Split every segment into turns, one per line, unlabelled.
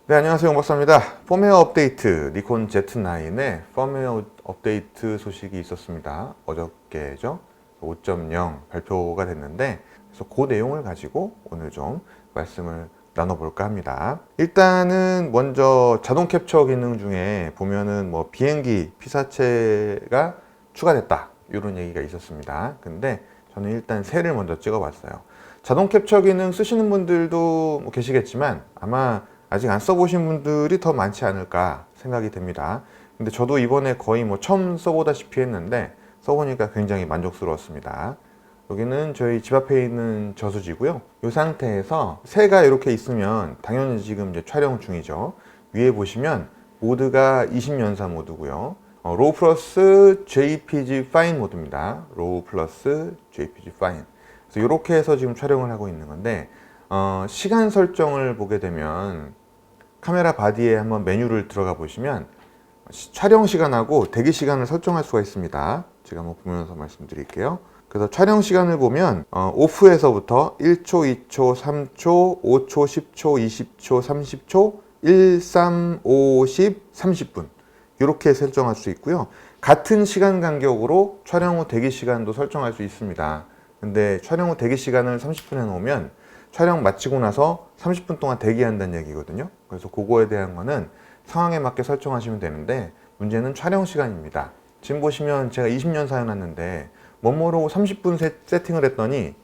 네, 안녕하세요. 박사입니다. 펌웨어 업데이트, 니콘 Z9의 펌웨어 업데이트 소식이 있었습니다. 어저께죠. 5.0 발표가 됐는데, 그래서 그 내용을 가지고 오늘 좀 말씀을 나눠볼까 합니다. 일단은 먼저 자동 캡처 기능 중에 보면은 뭐 비행기 피사체가 추가됐다, 이런 얘기가 있었습니다. 근데 저는 일단 새를 먼저 찍어봤어요. 자동 캡처 기능 쓰시는 분들도 뭐 계시겠지만 아마 아직 안 써보신 분들이 더 많지 않을까 생각이 됩니다. 근데 저도 이번에 거의 뭐 처음 써보다시피 했는데 써보니까 굉장히 만족스러웠습니다. 여기는 저희 집 앞에 있는 저수지고요. 이 상태에서 새가 이렇게 있으면 당연히 지금 이제 촬영 중이죠. 위에 보시면 모드가 20연사 모드고요. 로우 플러스 JPG 파인 모드입니다. 로우 플러스 JPG 파인. 그래서 이렇게 해서 지금 촬영을 하고 있는 건데 시간 설정을 보게 되면 카메라 바디에 한번 메뉴를 들어가 보시면 촬영 시간하고 대기 시간을 설정할 수가 있습니다. 제가 한번 보면서 말씀드릴게요. 그래서 촬영 시간을 보면 오프에서부터 1초, 2초, 3초, 5초, 10초, 20초, 30초, 1, 3, 5, 10, 30분 이렇게 설정할 수 있고요. 같은 시간 간격으로 촬영 후 대기 시간도 설정할 수 있습니다. 근데 촬영 후 대기 시간을 30분 해놓으면 촬영 마치고 나서 30분 동안 대기한다는 얘기거든요. 그래서 그거에 대한 거는 상황에 맞게 설정하시면 되는데 문제는 촬영 시간입니다. 지금 보시면 제가 20년 사용했는데 뭐뭐로 30분 세팅을 했더니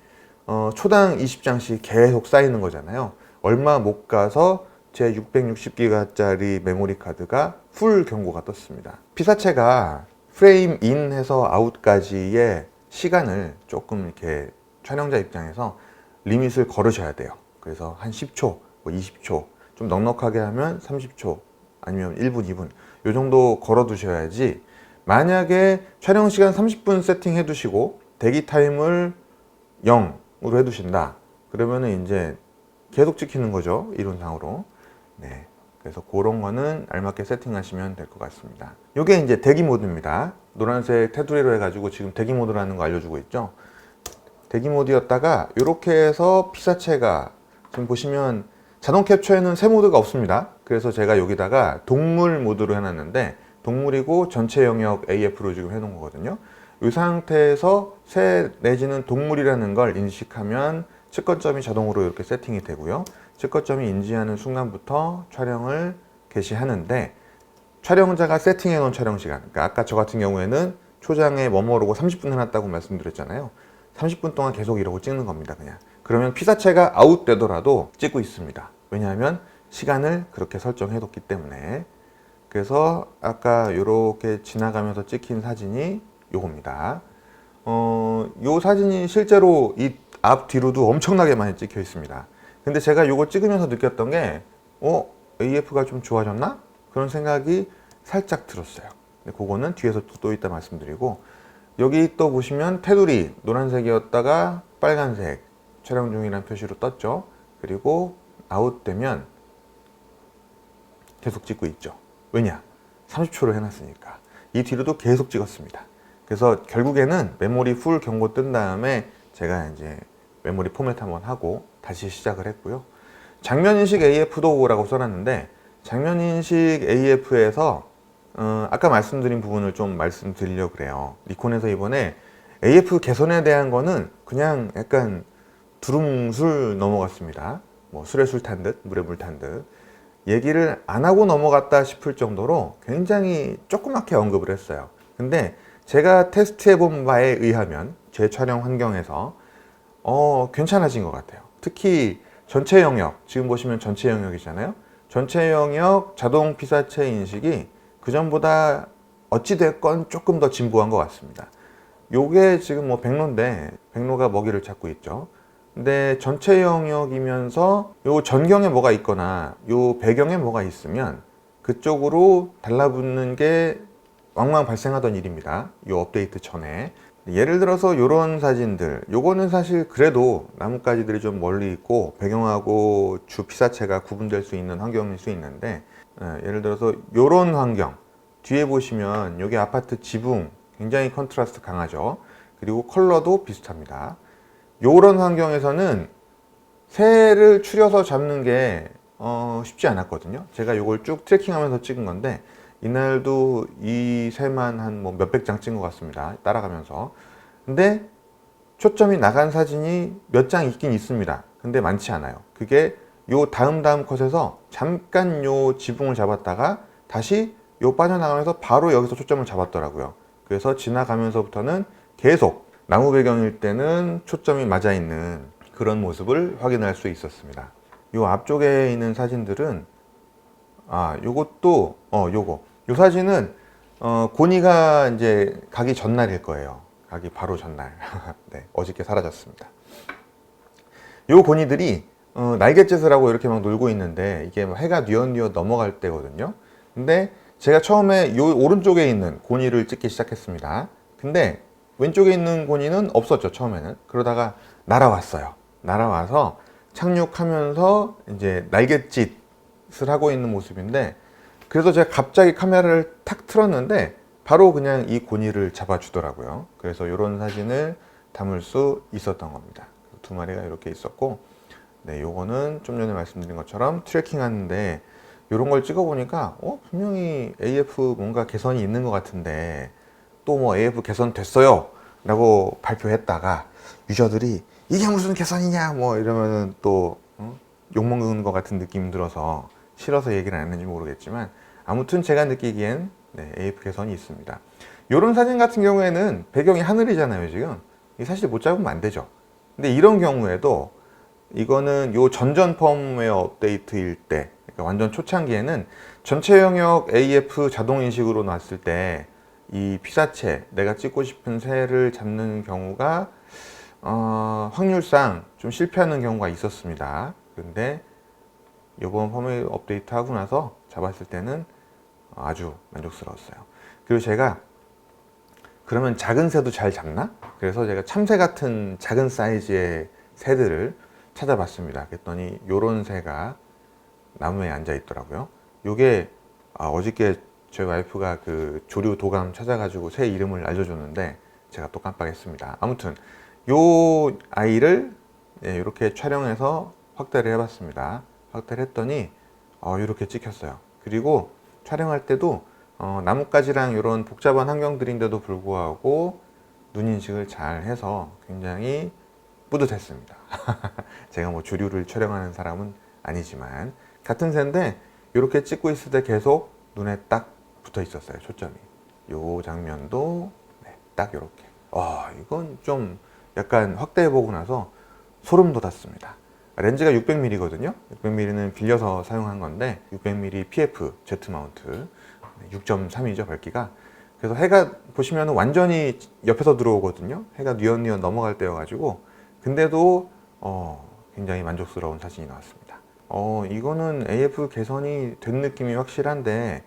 초당 20장씩 계속 쌓이는 거잖아요. 얼마 못 가서 제 660기가짜리 메모리 카드가 풀 경고가 떴습니다. 피사체가 프레임 인 해서 아웃까지의 시간을 조금 이렇게 촬영자 입장에서 리밋을 걸으셔야 돼요. 그래서 한 10초, 뭐 20초, 좀 넉넉하게 하면 30초, 아니면 1분, 2분 이 정도 걸어 두셔야지. 만약에 촬영 시간 30분 세팅해 두시고 대기 타임을 0으로 해 두신다. 그러면은 이제 계속 찍히는 거죠. 이론상으로. 네. 그래서 그런 거는 알맞게 세팅하시면 될 것 같습니다. 이게 이제 대기 모드입니다. 노란색 테두리로 해가지고 지금 대기 모드라는 거 알려주고 있죠. 대기 모드였다가 이렇게 해서 피사체가 지금 보시면 자동 캡처에는 새 모드가 없습니다. 그래서 제가 여기다가 동물 모드로 해놨는데 동물이고 전체 영역 AF로 지금 해놓은 거거든요. 이 상태에서 새 내지는 동물이라는 걸 인식하면 측거점이 자동으로 이렇게 세팅이 되고요. 측거점이 인지하는 순간부터 촬영을 개시하는데 촬영자가 세팅해 놓은 촬영 시간, 그러니까 아까 저 같은 경우에는 초장에 뭐뭐로고 30분 해놨다고 말씀드렸잖아요. 30분 동안 계속 이러고 찍는 겁니다. 그냥 그러면 피사체가 아웃되더라도 찍고 있습니다. 왜냐하면 시간을 그렇게 설정해 뒀기 때문에. 그래서 아까 이렇게 지나가면서 찍힌 사진이 요겁니다. 요 사진이 실제로 이 앞 뒤로도 엄청나게 많이 찍혀 있습니다. 근데 제가 요거 찍으면서 느꼈던 게 AF가 좀 좋아졌나? 그런 생각이 살짝 들었어요. 근데 그거는 뒤에서 또 이따 말씀드리고, 여기 또 보시면 테두리 노란색이었다가 빨간색 촬영 중이라는 표시로 떴죠. 그리고 아웃되면 계속 찍고 있죠. 왜냐? 30초로 해놨으니까. 이 뒤로도 계속 찍었습니다. 그래서 결국에는 메모리 풀 경고 뜬 다음에 제가 이제 메모리 포맷 한번 하고 다시 시작을 했고요. 장면인식 AF도 라고 써놨는데 장면인식 AF에서 아까 말씀드린 부분을 좀 말씀드리려고 그래요. 니콘에서 이번에 AF 개선에 대한 거는 그냥 약간 두루뭉술 넘어갔습니다. 뭐 술에 술 탄 듯, 물에 물 탄 듯. 얘기를 안 하고 넘어갔다 싶을 정도로 굉장히 조그맣게 언급을 했어요. 근데 제가 테스트해 본 바에 의하면 제 촬영 환경에서 괜찮아진 것 같아요. 특히 전체 영역, 지금 보시면 전체 영역이잖아요. 전체 영역 자동 피사체 인식이 그전보다 어찌됐건 조금 더 진보한 것 같습니다. 요게 지금 뭐 백로인데 백로가 먹이를 찾고 있죠. 근데 전체 영역이면서 요 전경에 뭐가 있거나 요 배경에 뭐가 있으면 그쪽으로 달라붙는 게 왕왕 발생하던 일입니다. 요 업데이트 전에. 예를 들어서 요런 사진들, 요거는 사실 그래도 나뭇가지들이 좀 멀리 있고 배경하고 주 피사체가 구분될 수 있는 환경일 수 있는데, 예를 들어서 요런 환경 뒤에 보시면 요게 아파트 지붕 굉장히 컨트라스트 강하죠. 그리고 컬러도 비슷합니다. 요런 환경에서는 새를 추려서 잡는 게 쉽지 않았거든요. 제가 이걸 쭉 트래킹하면서 찍은 건데 이날도 이 새만 한 뭐 몇백 장 찍은 것 같습니다. 따라가면서. 근데 초점이 나간 사진이 몇 장 있긴 있습니다. 근데 많지 않아요. 그게 요 다음 컷에서 잠깐 요 지붕을 잡았다가 다시 요 빠져나가면서 바로 여기서 초점을 잡았더라고요. 그래서 지나가면서부터는 계속 나무 배경일 때는 초점이 맞아 있는 그런 모습을 확인할 수 있었습니다. 요 앞쪽에 있는 사진들은 요것도 요 사진은 고니가 이제 가기 전날일 거예요. 가기 바로 전날. 네, 어저께 사라졌습니다. 요 고니들이 날갯짓을 하고 이렇게 막 놀고 있는데 이게 해가 뉘엿뉘엿 넘어갈 때거든요. 근데 제가 처음에 요 오른쪽에 있는 고니를 찍기 시작했습니다. 근데 왼쪽에 있는 고니는 없었죠, 처음에는. 그러다가 날아왔어요. 날아와서 착륙하면서 이제 날갯짓을 하고 있는 모습인데, 그래서 제가 갑자기 카메라를 탁 틀었는데 바로 그냥 이 고니를 잡아주더라고요. 그래서 이런 사진을 담을 수 있었던 겁니다. 두 마리가 이렇게 있었고, 네, 요거는 좀 전에 말씀드린 것처럼 트래킹 하는데 이런 걸 찍어보니까 분명히 AF 뭔가 개선이 있는 것 같은데 또 뭐 AF 개선 됐어요 라고 발표했다가 유저들이 이게 무슨 개선이냐 뭐 이러면은 또 욕먹는 것 같은 느낌 들어서 싫어서 얘기를 안 했는지 모르겠지만, 아무튼 제가 느끼기엔 네, AF 개선이 있습니다. 이런 사진 같은 경우에는 배경이 하늘이잖아요. 지금 사실 못 잡으면 안 되죠. 근데 이런 경우에도 이거는 요 전전 펌웨어 업데이트일 때, 그러니까 완전 초창기에는 전체 영역 AF 자동 인식으로 놨을 때 이 피사체, 내가 찍고 싶은 새를 잡는 경우가 확률상 좀 실패하는 경우가 있었습니다. 근데 이번 펌웨어 업데이트 하고 나서 잡았을 때는 아주 만족스러웠어요. 그리고 제가 그러면 작은 새도 잘 잡나? 그래서 제가 참새 같은 작은 사이즈의 새들을 찾아봤습니다. 그랬더니 요런 새가 나무에 앉아 있더라고요. 요게 어저께 저희 와이프가 그 조류 도감 찾아가지고 새 이름을 알려줬는데 제가 또 깜빡했습니다. 아무튼 요 아이를 이렇게 촬영해서 확대를 해봤습니다. 확대를 했더니 이렇게 찍혔어요. 그리고 촬영할 때도 나뭇가지랑 이런 복잡한 환경들인데도 불구하고 눈 인식을 잘 해서 굉장히 뿌듯했습니다. 제가 뭐 조류를 촬영하는 사람은 아니지만 같은 새인데 이렇게 찍고 있을 때 계속 눈에 딱 붙어 있었어요. 초점이. 요 장면도 네, 딱 이렇게. 이건 좀 약간 확대해보고 나서 소름 돋았습니다. 렌즈가 600mm거든요. 600mm는 빌려서 사용한 건데 600mm PF Z 마운트 6.3이죠, 밝기가. 그래서 해가 보시면 완전히 옆에서 들어오거든요. 해가 뉘엿뉘엿 넘어갈 때여가지고. 근데도 굉장히 만족스러운 사진이 나왔습니다. 이거는 AF 개선이 된 느낌이 확실한데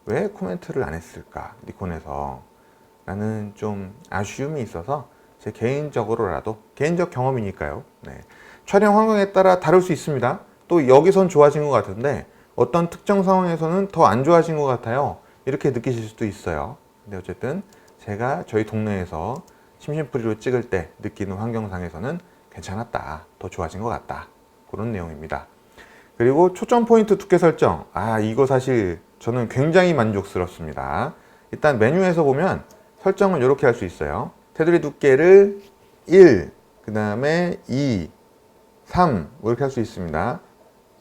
왜 코멘트를 안 했을까, 니콘에서 라는 좀 아쉬움이 있어서 제 개인적으로라도, 개인적 경험이니까요. 네. 촬영 환경에 따라 다를 수 있습니다. 또 여기선 좋아진 것 같은데 어떤 특정 상황에서는 더 안 좋아진 것 같아요. 이렇게 느끼실 수도 있어요. 근데 어쨌든 제가 저희 동네에서 심심풀이로 찍을 때 느끼는 환경상에서는 괜찮았다, 더 좋아진 것 같다, 그런 내용입니다. 그리고 초점 포인트 두께 설정, 이거 사실 저는 굉장히 만족스럽습니다. 일단 메뉴에서 보면 설정을 이렇게 할 수 있어요. 테두리 두께를 1, 그 다음에 2, 3 이렇게 할 수 있습니다.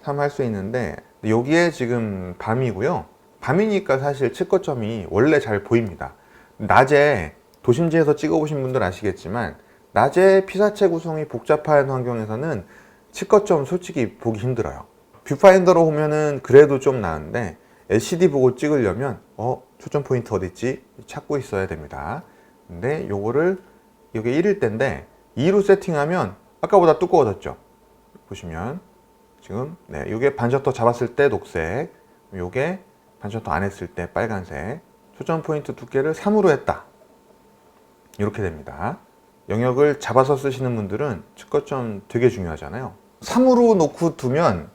3 할 수 있는데 여기에 지금 밤이고요. 밤이니까 사실 측거점이 원래 잘 보입니다. 낮에 도심지에서 찍어보신 분들 아시겠지만 낮에 피사체 구성이 복잡한 환경에서는 측거점 솔직히 보기 힘들어요. 뷰파인더로 보면은 그래도 좀 나은데 LCD 보고 찍으려면 초점 포인트 어디 있지? 찾고 있어야 됩니다. 근데 요거를 이게 1일 때인데 2로 세팅하면 아까보다 두꺼워졌죠. 보시면 지금 요게 반셔터 잡았을 때 녹색, 요게 반셔터 안 했을 때 빨간색. 초점 포인트 두께를 3으로 했다, 이렇게 됩니다. 영역을 잡아서 쓰시는 분들은 측거점 되게 중요하잖아요. 3으로 놓고 두면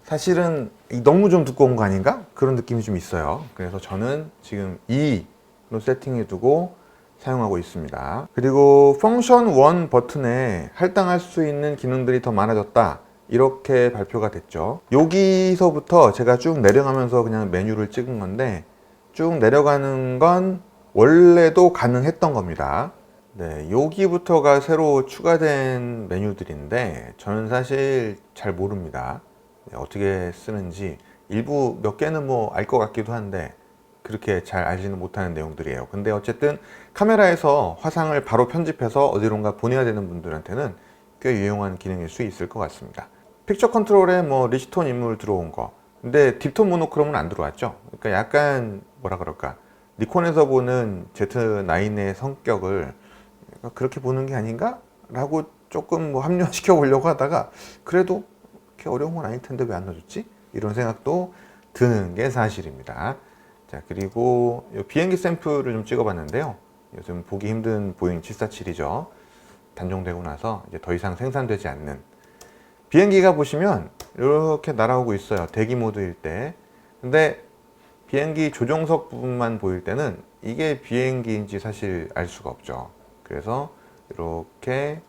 사실은 너무 좀 두꺼운 거 아닌가? 그런 느낌이 좀 있어요. 그래서 저는 지금 2로 세팅해 두고 사용하고 있습니다. 그리고 펑션 1 버튼에 할당할 수 있는 기능들이 더 많아졌다, 이렇게 발표가 됐죠. 여기서부터 제가 쭉 내려가면서 그냥 메뉴를 찍은 건데, 쭉 내려가는 건 원래도 가능했던 겁니다. 네, 여기부터가 새로 추가된 메뉴들인데 저는 사실 잘 모릅니다. 네, 어떻게 쓰는지 일부 몇 개는 뭐 알 것 같기도 한데 그렇게 잘 알지는 못하는 내용들이에요. 근데 어쨌든 카메라에서 화상을 바로 편집해서 어디론가 보내야 되는 분들한테는 꽤 유용한 기능일 수 있을 것 같습니다. 픽처 컨트롤에 뭐 리치톤 인물 들어온 거, 근데 딥톤 모노크롬은 안 들어왔죠. 그러니까 약간 뭐라 그럴까, 니콘에서 보는 Z9의 성격을 그렇게 보는 게 아닌가? 라고 조금 뭐 합리화시켜 보려고 하다가 그래도 그렇게 어려운 건 아닐 텐데 왜 안 넣어줬지? 이런 생각도 드는 게 사실입니다. 자, 그리고 비행기 샘플을 좀 찍어 봤는데요. 요즘 보기 힘든 보잉 747이죠. 단종되고 나서 이제 더 이상 생산되지 않는 비행기가 보시면 이렇게 날아오고 있어요. 대기 모드일 때. 근데 비행기 조종석 부분만 보일 때는 이게 비행기인지 사실 알 수가 없죠. 그래서 이렇게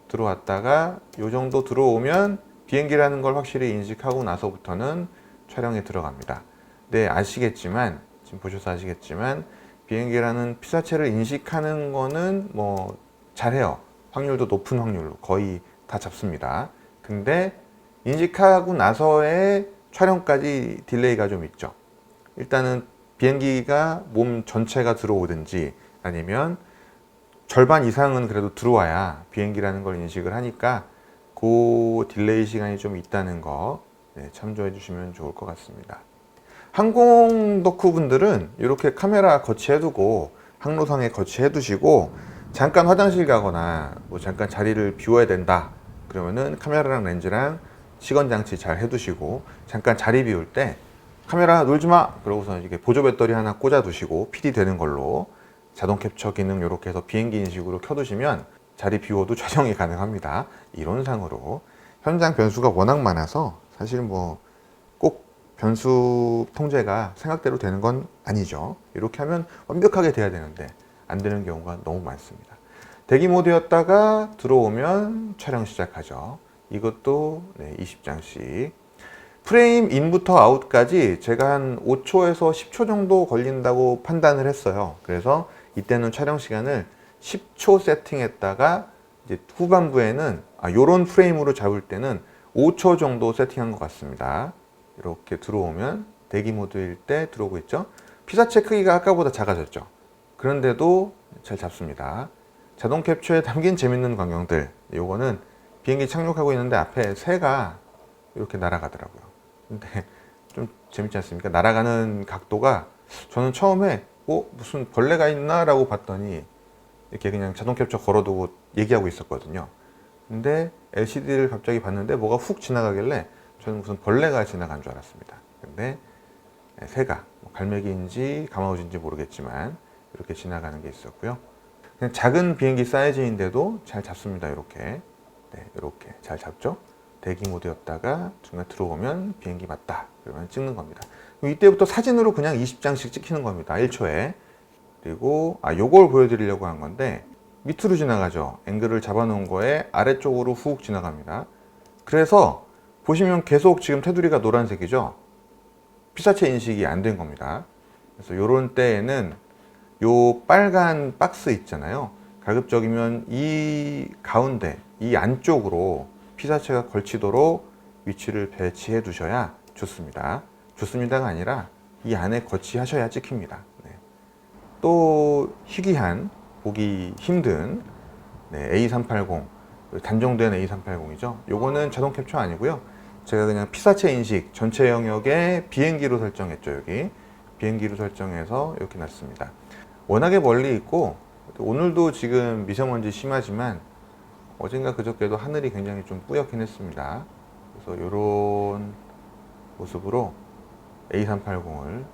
들어왔다가 이 정도 들어오면 비행기라는 걸 확실히 인식하고 나서부터는 촬영에 들어갑니다. 네, 아시겠지만, 지금 보셔서 아시겠지만 비행기라는 피사체를 인식하는 거는 뭐 잘해요. 확률도 높은 확률로 거의 다 잡습니다. 근데 인식하고 나서의 촬영까지 딜레이가 좀 있죠. 일단은 비행기가 몸 전체가 들어오든지 아니면 절반 이상은 그래도 들어와야 비행기라는 걸 인식을 하니까 그 딜레이 시간이 좀 있다는 거, 네, 참조해 주시면 좋을 것 같습니다. 항공 덕후 분들은 이렇게 카메라 거치해 두고 항로상에 거치해 두시고 잠깐 화장실 가거나 뭐 잠깐 자리를 비워야 된다 그러면은 카메라랑 렌즈랑 시건 장치 잘 해 두시고, 잠깐 자리 비울 때 카메라 놀지 마 그러고서 이렇게 보조 배터리 하나 꽂아 두시고 PD 되는 걸로 자동 캡처 기능 이렇게 해서 비행기 인식으로 켜두시면 자리 비워도 촬영이 가능합니다. 이론상으로 현장 변수가 워낙 많아서 사실 뭐 꼭 변수 통제가 생각대로 되는 건 아니죠. 이렇게 하면 완벽하게 돼야 되는데 안 되는 경우가 너무 많습니다. 대기 모드였다가 들어오면 촬영 시작하죠. 이것도 20장씩. 프레임 인부터 아웃까지 제가 한 5초에서 10초 정도 걸린다고 판단을 했어요. 그래서 이때는 촬영 시간을 10초 세팅했다가 이제 후반부에는 요런 프레임으로 잡을 때는 5초 정도 세팅한 것 같습니다. 이렇게 들어오면 대기 모드일 때 들어오고 있죠. 피사체 크기가 아까보다 작아졌죠. 그런데도 잘 잡습니다. 자동 캡처에 담긴 재밌는 광경들, 요거는 비행기 착륙하고 있는데 앞에 새가 이렇게 날아가더라고요. 근데 좀 재밌지 않습니까? 날아가는 각도가 저는 처음에 무슨 벌레가 있나 라고 봤더니 이렇게 그냥 자동 캡처 걸어두고 얘기하고 있었거든요. 근데 LCD를 갑자기 봤는데 뭐가 훅 지나가길래 저는 무슨 벌레가 지나간 줄 알았습니다. 근데 새가 갈매기인지 가마우지인지 모르겠지만 이렇게 지나가는 게 있었고요. 그냥 작은 비행기 사이즈인데도 잘 잡습니다. 이렇게. 네, 이렇게 잘 잡죠. 대기 모드였다가 중간에 들어오면 비행기 맞다 그러면 찍는 겁니다. 이때부터 사진으로 그냥 20장씩 찍히는 겁니다. 1초에. 그리고 요걸 보여드리려고 한 건데 밑으로 지나가죠. 앵글을 잡아놓은 거에 아래쪽으로 훅 지나갑니다. 그래서 보시면 계속 지금 테두리가 노란색이죠. 피사체 인식이 안 된 겁니다. 그래서 요런 때에는 요 빨간 박스 있잖아요. 가급적이면 이 가운데, 이 안쪽으로 피사체가 걸치도록 위치를 배치해 두셔야 좋습니다. 좋습니다가 아니라 이 안에 거치하셔야 찍힙니다. 네. 또 희귀한, 보기 힘든 A380, 단종된 A380이죠. 요거는 자동 캡처 아니고요. 제가 그냥 피사체 인식 전체 영역에 비행기로 설정했죠. 여기 비행기로 설정해서 이렇게 놨습니다. 워낙에 멀리 있고 오늘도 지금 미세먼지 심하지만 어젠가 그저께도 하늘이 굉장히 좀 뿌옇긴 했습니다. 그래서 이런 모습으로 A380을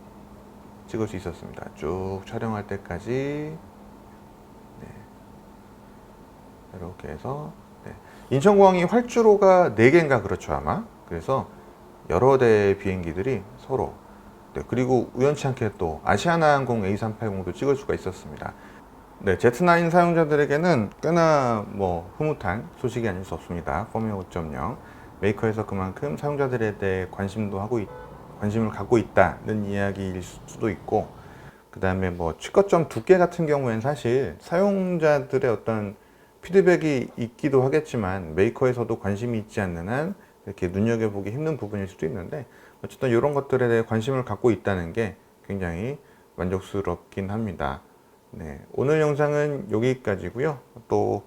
찍을 수 있었습니다. 쭉 촬영할 때까지. 네. 이렇게 해서 인천공항이 활주로가 4개인가 그렇죠 아마. 그래서 여러 대의 비행기들이 서로, 그리고 우연치 않게 또 아시아나항공 A380도 찍을 수가 있었습니다. Z9 사용자들에게는 꽤나 흐뭇한 소식이 아닐 수 없습니다. 포메오 5.0 메이커에서 그만큼 사용자들에 대해 관심을 갖고 있다는 이야기일 수도 있고, 그 다음에 뭐 취거점 두께 같은 경우에는 사실 사용자들의 어떤 피드백이 있기도 하겠지만 메이커에서도 관심이 있지 않는 한 이렇게 눈여겨보기 힘든 부분일 수도 있는데, 어쨌든 이런 것들에 대해 관심을 갖고 있다는 게 굉장히 만족스럽긴 합니다. 네, 오늘 영상은 여기까지고요. 또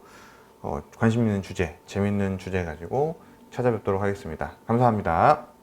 관심 있는 주제, 재밌는 주제 가지고 찾아뵙도록 하겠습니다. 감사합니다.